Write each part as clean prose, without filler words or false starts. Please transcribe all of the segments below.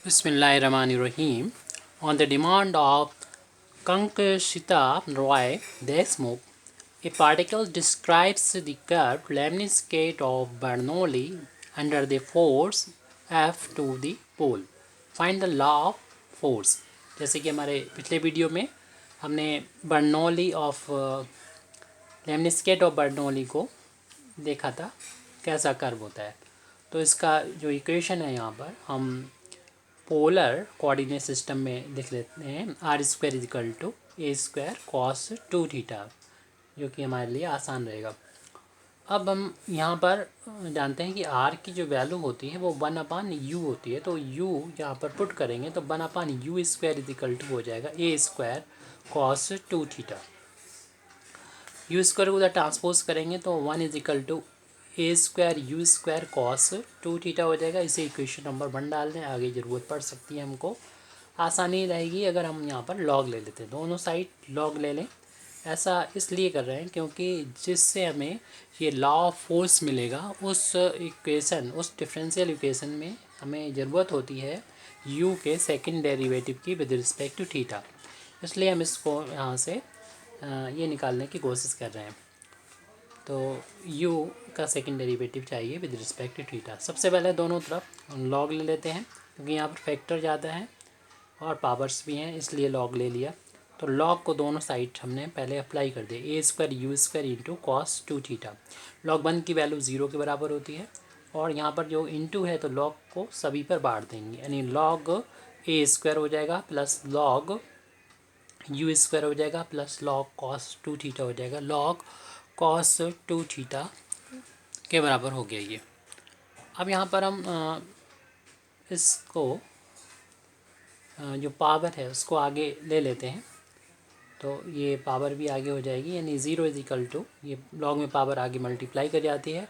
Bismillahirrahmanirrahim. On the demand of Kankshita Roy Deshmukh, a particle describes the curved lemniscate of Bernoulli under the force F to the pole. Find the law of force. जैसे कि हमारे पिछले video में हमने Bernoulli of lemniscate of Bernoulli को देखा था कैसा कर्व होता है। तो इसका जो इक्वेशन है यहाँ पर हम पोलर कोऑर्डिनेट सिस्टम में लिख लेते हैं r² = a² cos 2θ, जो कि हमारे लिए आसान रहेगा। अब हम यहाँ पर जानते हैं कि r की जो वैल्यू होती है वो 1/u होती है, तो u यहाँ पर पुट करेंगे तो 1/u² हो जाएगा a² cos 2θ। u² को उधर ट्रांसपोज करेंगे तो 1 = a² cos 2θ हो जाएगा। इसे इक्वेशन नंबर 1 डाल दें, आगे ज़रूरत पड़ सकती है हमको, आसानी रहेगी अगर हम यहाँ पर लॉग ले लेते हैं, दोनों साइड लॉग ले लें। ऐसा इसलिए कर रहे हैं क्योंकि जिससे हमें ये लॉ ऑफ फोर्स मिलेगा उस इक्वेशन, उस डिफरेंशियल इक्वेशन में हमें ज़रूरत होती है u के सेकंड डेरिवेटिव की विद रिस्पेक्ट टू थीटा, इसलिए हम इसको यहाँ से ये निकालने की कोशिश कर रहे हैं। तो u का सेकंड डेरिवेटिव चाहिए विद रिस्पेक्ट टू थीटा। सबसे पहले दोनों तरफ हम लॉग ले लेते हैं क्योंकि यहाँ पर फैक्टर ज़्यादा है और पावर्स भी हैं, इसलिए लॉग ले लिया। तो लॉग को दोनों साइड हमने पहले अप्लाई कर दिया, a² u² cos 2θ। लॉग 1 की वैल्यू 0 के बराबर होती है और यहाँ पर जो इंटू है तो लॉग को सभी पर बांट देंगे, यानी लॉग a² हो जाएगा प्लस लॉग u² हो जाएगा प्लस लॉग cos 2θ हो जाएगा। लॉग cos 2θ के बराबर हो गया ये। अब यहाँ पर हम इसको जो पावर है उसको आगे ले लेते हैं, तो ये पावर भी आगे हो जाएगी, यानी 0 ये लॉग में पावर आगे मल्टीप्लाई कर जाती है,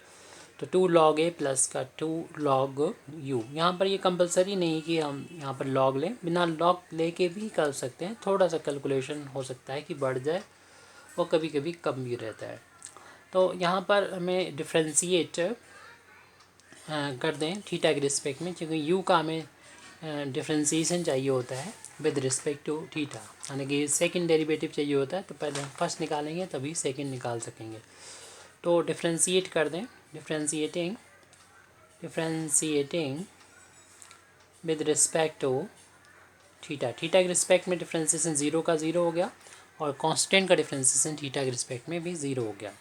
तो 2 log a प्लस का 2 log u। यहाँ पर ये कंपलसरी नहीं कि हम यहाँ पर लॉग लें, बिना लॉग लेके भी कर सकते हैं, थोड़ा सा कैलकुलेशन हो सकता है कि बढ़ जाए, वो कभी कभी कम भी रहता है। तो यहाँ पर हमें डिफ्रेंशिएट कर दें थीटा के रिस्पेक्ट में, क्योंकि u का हमें डिफ्रेंसीसन चाहिए होता है विद रिस्पेक्ट टू थीटा, यानी कि सेकंड डेरिवेटिव चाहिए होता है, तो पहले हम फर्स्ट निकालेंगे तभी सेकंड निकाल सकेंगे। तो डिफ्रेंशिएट कर दें, differentiating with respect to theta. Theta के रिस्पेक्ट में डिफ्रेंशिएशन 0 का 0 हो गया और कांस्टेंट का डिफ्रेंशिएशन थीटा के रिस्पेक्ट में भी 0 हो गया।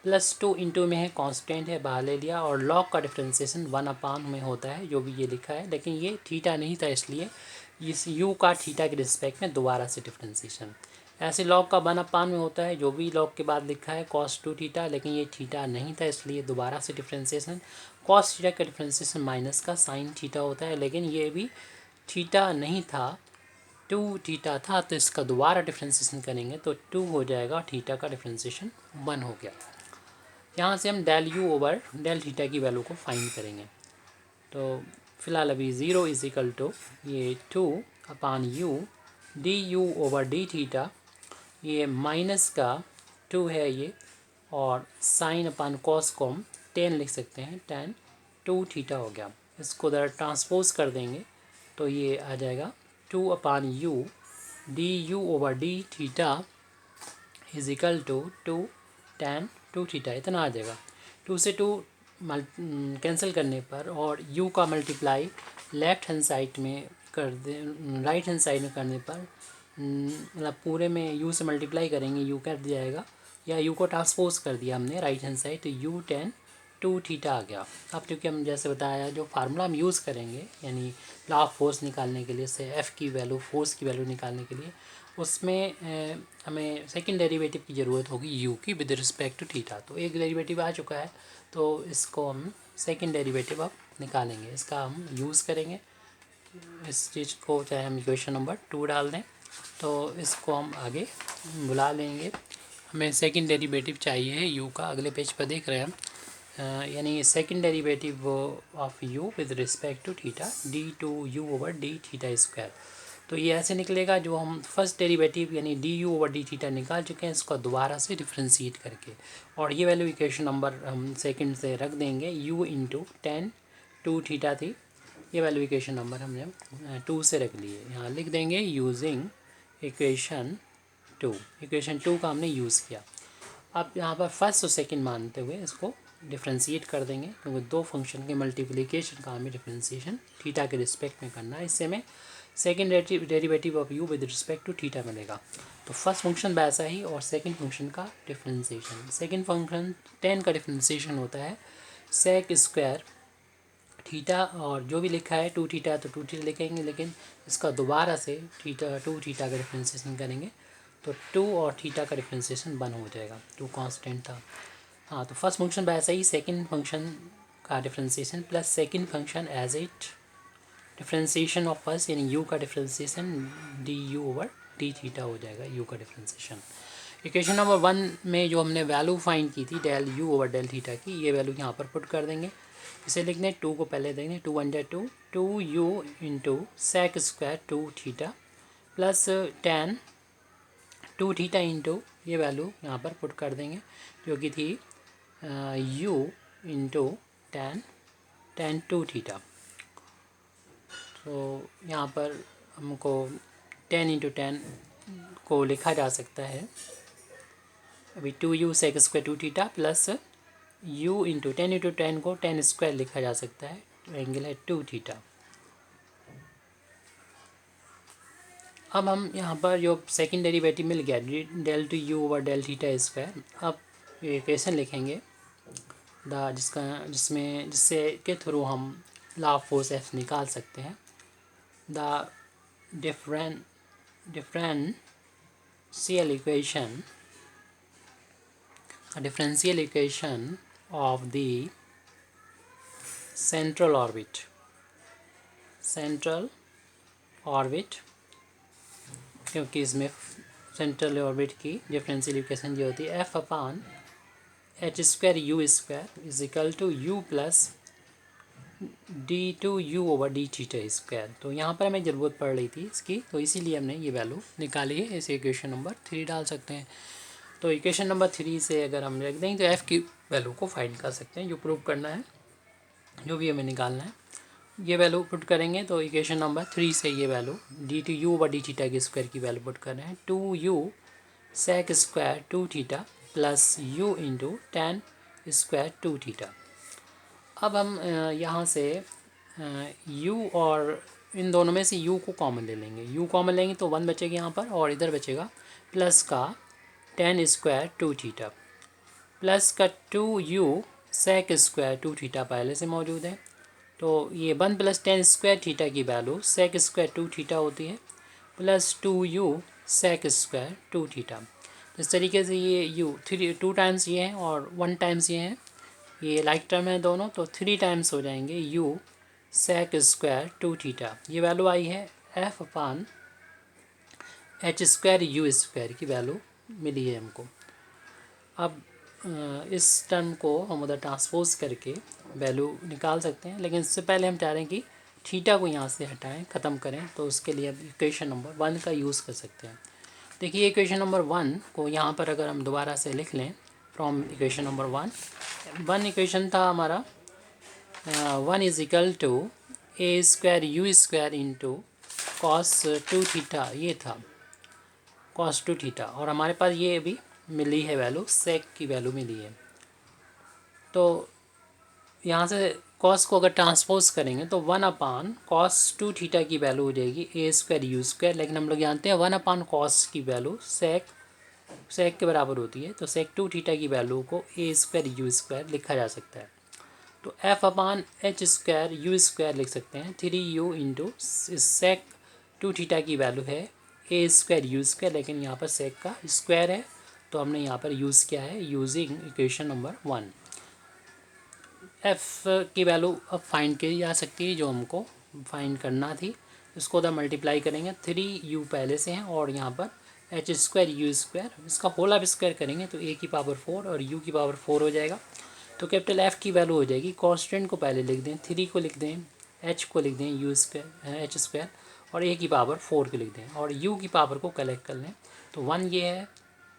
+2 इंटू में है कांस्टेंट है, बाहर ले लिया, और लॉग का डिफ्रेंशिएशन 1/, में होता है जो भी ये लिखा है, लेकिन ये थीटा नहीं था इसलिए इस u का थीटा के रिस्पेक्ट में दोबारा से डिफ्रेंशिएशन। ऐसे लॉग का 1/, में होता है जो भी लॉग के बाद लिखा है cos 2θ, लेकिन ये थीटा नहीं था इसलिए दोबारा से डिफ्रेंशिएशन। cos थीटा का डिफ्रेंशिएशन माइनस का sin थीटा होता है, लेकिन ये भी थीटा नहीं था, 2θ था, तो इसका दोबारा डिफ्रेंशिएशन करेंगे तो 2 हो जाएगा, थीटा का डिफ्रेंशिएशन 1 हो गया। यहाँ से हम del u over del theta की वैल्यू को फाइंड करेंगे। तो फिलहाल अभी 0 = ये 2/u du over d theta, ये माइनस का 2 है ये, और sin/cos को हम 10 लिख सकते हैं, tan 2θ हो गया। इसको ज़रा ट्रांसपोज कर देंगे तो ये आ जाएगा 2/u du over d theta = 2 tan 2θ, इतना आ जाएगा। 2 से 2 कैंसिल करने पर और u का मल्टीप्लाई लेफ्ट हैंड साइड में कर दे, राइट हैंड साइड में करने पर, मतलब पूरे में u से मल्टीप्लाई करेंगे u कर दिया जाएगा, या u को ट्रांसपोज कर दिया हमने राइट हैंड साइड, तो u tan 2θ आ गया। अब क्योंकि हम जैसे बताया जो फार्मूला हम यूज़ करेंगे, यानी लॉ ऑफ फोर्स निकालने के लिए, से f की वैल्यू, फोर्स की वैल्यू निकालने के लिए, उसमें हमें सेकंड डेरिवेटिव की ज़रूरत होगी u की विद रिस्पेक्ट टू थीटा। तो एक डेरिवेटिव आ चुका है, तो इसको हम सेकंड डेरिवेटिव अब निकालेंगे, इसका हम यूज़ करेंगे इस चीज़ को, चाहे हम इक्वेशन नंबर 2 डाल दें, तो इसको हम आगे बुला लेंगे। हमें सेकंड डेरिवेटिव चाहिए है u का, अगले पेज पर देख रहे हैं हम, यानी second derivative of u with respect to theta d2u over d theta square. तो ये ऐसे निकलेगा, जो हम फर्स्ट डेरिवेटिव यानी du ओवर डी थीटा निकाल चुके हैं, इसको दोबारा से डिफ्रेंशिएट करके, और ये वैल्यू इक्वेशन नंबर हम सेकंड से रख देंगे, u × tan 2θ थी, ये वैल्यू इक्वेशन नंबर हमने 2 से रख ली है। यहाँ लिख देंगे यूजिंग इक्वेशन 2, इक्वेशन 2 का हमने यूज़ किया। अब यहाँ पर फर्स्ट और सेकंड मानते हुए इसको डिफ्रेंशिएट कर देंगे, क्योंकि दो फंक्शन के मल्टीप्लिकेशन का हमें डिफ्रेंशिएशन थीटा के रिस्पेक्ट में करना है। इससे हमें second derivative of u with respect to theta मिलेगा। तो फर्स्ट फंक्शन वैसा ही और सेकंड फंक्शन का डिफ्रेंशिएशन। सेकंड फंक्शन tan का डिफ्रेंशिएशन होता है सेक स्क्वायर थीटा, और जो भी लिखा है 2 थीटा तो 2 थीटा लिखेंगे, लेकिन इसका दोबारा से थीटा 2 थीटा का डिफ्रेंशिएशन करेंगे तो 2 और थीटा का डिफ्रेंशिएशन 1 हो जाएगा, 2 कांस्टेंट था। हाँ, तो फर्स्ट फंक्शन वैसा ही सेकंड फंक्शन का differentiation plus second function as it differentiation of first, यानी यू का differentiation d u over d theta हो जाएगा, यू का डिफ्रेंशिएशन। इक्वेशन नंबर 1 में जो हमने वैल्यू फाइंड की थी del u over del theta की, ये वैल्यू यहाँ पर पुट कर देंगे। इसे लिखने 2 को पहले देंगे 2/2 2 u into sec square 2 theta plus tan 2 theta into ये वैल्यू यहाँ पर पुट कर देंगे जो कि थी u इंटू tan 2 थीटा। तो यहाँ पर हमको 10 इंटू 10 को लिखा जा सकता है अभी 2u sec square 2 theta plus u into 10 को 10 स्क्वायर लिखा जा सकता है, तो एंगल है 2 थीटा। अब हम यहाँ पर जो सेकंड डेरिवेटिव मिल गया del two u over del theta square, अब ये इक्वेशन लिखेंगे जिससे के थ्रू हम लॉ ऑफ फोर्स एफ निकाल सकते हैं। The differential equation of the central orbit, क्योंकि इसमें सेंट्रल ऑर्बिट की डिफरेंशियल इक्वेशन जो होती है F upon H square u square is equal to u plus d two u over d theta square. तो यहाँ पर हमें ज़रूरत पड़ रही थी इसकी, तो इसीलिए हमने ये वैल्यू निकाली है। इसे इक्वेशन नंबर 3 डाल सकते हैं। तो इक्वेशन नंबर 3 से अगर हम रख देंगे तो एफ़ की वैल्यू को फाइंड कर सकते हैं। जो प्रूव करना है, जो भी हमें निकालना है, ये वैल्यू पुट करेंगे। तो इक्वेशन नंबर 3 से ये value d two u over d theta के स्क्वायर की वैल्यू पुट कर रहे हैं 2u sec square 2 theta plus u into tan square 2 theta. अब हम यहाँ से u और इन दोनों में से u को कॉमन ले लेंगे। u कॉमन लेंगे तो 1 बचेगा यहाँ पर, और इधर बचेगा प्लस का tan स्क्वायर 2 थीटा प्लस का 2u सेक स्क्वायर 2 थीटा पहले से मौजूद है। तो ये 1 प्लस tan स्क्वायर थीटा की वैल्यू सेक स्क्वायर 2 थीटा होती है plus 2u sec square 2 theta. इस तरीके से ये u 2 टाइम्स ये हैं और 1 टाइम्स ये हैं, ये लाइक टर्म है दोनों, तो 3 टाइम्स हो जाएंगे u सेक स्क्वायर 2 थीटा। ये वैल्यू आई है F upon H square u square की वैल्यू मिली है हमको। अब इस टर्म को हम उधर ट्रांसपोज करके वैल्यू निकाल सकते हैं, लेकिन इससे पहले हम चाह रहे हैं कि थीटा को यहाँ से हटाएं, ख़त्म करें। तो उसके लिए अब इक्वेशन नंबर 1 का यूज़ कर सकते हैं। देखिए इक्वेशन नंबर 1 को यहाँ पर अगर हम दोबारा से लिख लें फ्रॉम इक्वेशन नंबर 1 इक्वेशन था हमारा 1 is equal to a square u square into cos 2 theta, ये था कॉस 2 थीटा, और हमारे पास ये अभी मिली है वैल्यू, सेक की वैल्यू मिली है। तो यहाँ से कॉस को अगर ट्रांसपोज करेंगे तो 1 अपान कॉस 2 थीटा की वैल्यू हो जाएगी ए स्क्वायर यू स्क्वायर, लेकिन हम लोग जानते हैं 1 अपान कॉस की वैल्यू सेक के बराबर होती है। तो सेक 2 थीटा की वैल्यू को ए स्क्वायर यू स्क्वायर लिखा जा सकता है। तो F upon H square u square लिख सकते हैं 3u इंटू सेक 2 थीटा की वैल्यू है ए स्क्वायर यू स्क्वायर, लेकिन यहाँ पर सेक का स्क्वायर है तो हमने यहाँ पर यूज़ किया है यूजिंग इक्वेशन नंबर 1। एफ़ की वैल्यू अब फाइंड की जा सकती है, जो हमको फाइंड करना थी। इसको उधर मल्टीप्लाई करेंगे 3u पहले से हैं और यहाँ पर एच स्क्वायर यू स्क्वायर, इसका होल ऑफ स्क्वायर करेंगे तो a की पावर 4 और u की पावर 4 हो जाएगा। तो कैपिटल F की वैल्यू हो जाएगी, कॉन्स्टेंट को पहले लिख दें, 3 को लिख दें, h को लिख दें यू स्क्वायर एच स्क्वायर, और a की पावर 4 को लिख दें, और u की पावर को कलेक्ट कर लें। तो 1 ये है,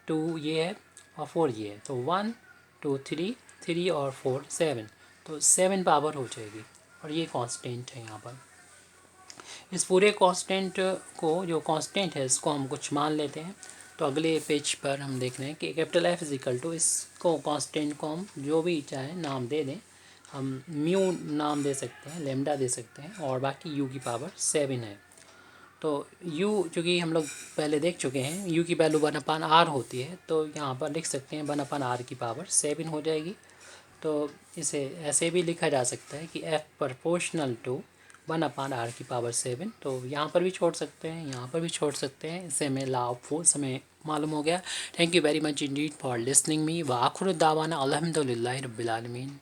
2 ये है और 4 ये है। तो 1 2 3 3 और 4 7, तो 7 पावर हो जाएगी। और ये कांस्टेंट है यहाँ पर। इस पूरे कांस्टेंट को, जो कांस्टेंट है, इसको हम कुछ मान लेते हैं। तो अगले पेज पर हम देख रहे हैं कि capital F is equal to, इसको कांस्टेंट को हम जो भी चाहे नाम दे दें, हम म्यू नाम दे सकते हैं, लेमडा दे सकते हैं, और बाकी u की पावर 7 है। तो u चूँकि हम लोग पहले देख चुके हैं, u की वैल्यू 1/r होती है, तो यहाँ पर लिख सकते हैं 1/r की पावर 7 हो जाएगी। तो इसे ऐसे भी लिखा जा सकता है कि f प्रोपोर्शनल टू 1/r की पावर 7। तो यहाँ पर भी छोड़ सकते हैं, यहाँ पर भी छोड़ सकते हैं। इससे हमें लॉ ऑफ फोर्स हमें मालूम हो गया। Thank you very much Indeed for listening me. व आखिर दावाना अल्हम्दुलिल्लाहि रब्बिल आलमीन।